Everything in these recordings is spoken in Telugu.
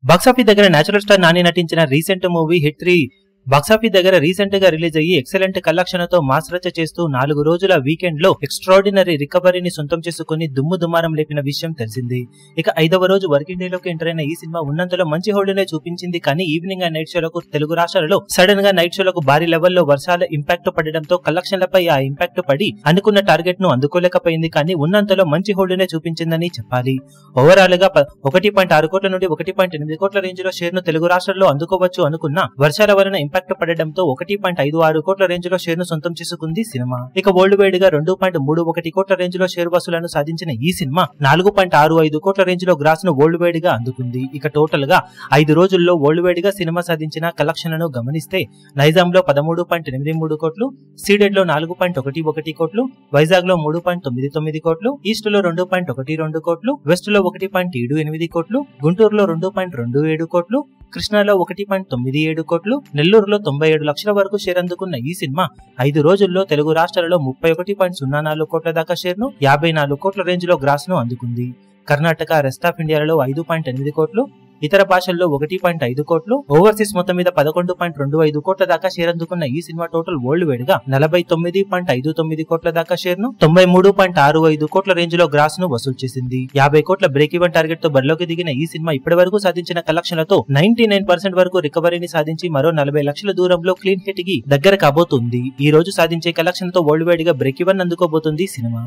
బాక్సాఫీస్ దగ్గర నేచురల్ స్టార్ నాని నటించిన రీసెంట్ మూవీ హిట్ 3 బాక్సాఫీస్ దగ్గర రీసెంట్ గా రిలీజ్ అయ్యి ఎక్సలెంట్ కలెక్షన్లతో మాస్ రచ్చ చేస్తూ 4 రోజుల వీకెండ్ లో ఎక్స్ట్రాడినరీ రికవరీని సొంతం చేసుకుని దుమ్ము దుమారం లేపిన విషయం తెలిసింది. ఇక 5వ రోజు వర్కింగ్ డే లోకి ఎంటర్ అయిన ఈ సినిమా ఉన్నంతలో మంచి హోల్డ్నే చూపించింది. కానీ ఈవినింగ్ అండ్ నైట్ షోలకు తెలుగు రాష్ట్రాలలో సడన్ గా నైట్ షోలకు భారీ లెవెల్లో వర్షాల ఇంపాక్ట్ పడడంతో కలెక్షన్లపై ఆ ఇంపాక్ట్ పడి అనుకున్న టార్గెట్ ను అందుకోలేకపోయింది. కానీ ఉన్నంతలో మంచి హోల్డ్నే చూపించిందని చెప్పాలి. ఓవరాల్ గా 1.6 కోట్ల నుండి 1.8 కోట్ల రేంజ్ లో షేర్ ను తెలుగు రాష్ట్రాల్లో అందుకోవచ్చు అనుకున్న వర్షాల వలన ఇంపాక్ట్ పడడంతో 1.56 కోట్ల రేంజ్ లో షేర్ ను సొంతం చేసుకుంది సినిమా. ఇక వరల్డ్ వైడ్ గా 2.31 కోట్ల రేంజ్ లో షేర్ వసూలను సాధించిన ఈ సినిమా 4.65 కోట్ల రేంజ్ లో గ్రాస్ ను వరల్డ్ వైడ్ గా అందుకుంది. ఇక టోటల్ గా 5 రోజుల్లో వరల్డ్ వైడ్ గా సినిమా సాధించిన కలెక్షన్లను గమనిస్తే నైజాం లో 13.83 కోట్లు, సీడెడ్ లో 4.11 కోట్లు, వైజాగ్ లో 3.99 కోట్లు, ఈస్ట్ లో 2.12 కోట్లు, వెస్ట్ లో 1.78 కోట్లు, గుంటూరులో 2.27 కోట్లు, కృష్ణాలో 1.97 కోట్లు, నెల్లూరులో 97 లక్షల వరకు షేర్ అందుకున్న ఈ సినిమా 5 రోజుల్లో తెలుగు రాష్ట్రాలలో 31.04 కోట్ల దాకా షేర్ ను 54 కోట్ల రేంజ్ లో గ్రాస్ ను అందుకుంది. కర్ణాటక, రెస్ట్ ఆఫ్ ఇండియాలో 5.8 కోట్లు, ఇతర భాషల్లో 1.5 కోట్లు, ఓవర్సీస్ మొత్తం మీద 11.25 కోట్ల దాకా షేర్ అందుకున్న ఈ సినిమా టోటల్ వరల్డ్ వైడ్ గా 49.59 కోట్ల దాకా షేర్ ను 93.65 కోట్ల రేంజ్ లో గ్రాస్ ను వసూలు చేసింది. 50 కోట్ల బ్రేక్ ఈవెన్ టార్గెట్ తో బరిలోకి దిగిన ఈ సినిమా ఇప్పటి వరకు సాధించిన కలెక్షన్లతో 99% వరకు రికవరీని సాధించి మరో 40 లక్షల దూరంలో క్లీన్ హిట్ కి దగ్గర కాబోతుంది. ఈ రోజు సాధించే కలెక్షన్ తో వరల్డ్ వైడ్ గా బ్రేక్ ఈవెన్ అందుకోబోతుంది సినిమా.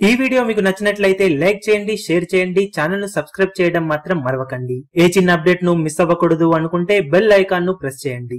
ఈ వీడియో మీకు నచ్చినట్లయితే లైక్ చేయండి, షేర్ చేయండి, ఛానల్ ను సబ్స్క్రైబ్ చేయడం మాత్రం మరవకండి. ఏ చిన్న అప్డేట్ ను మిస్ అవ్వకూడదు అనుకుంటే బెల్ ఐకాన్ ను ప్రెస్ చేయండి.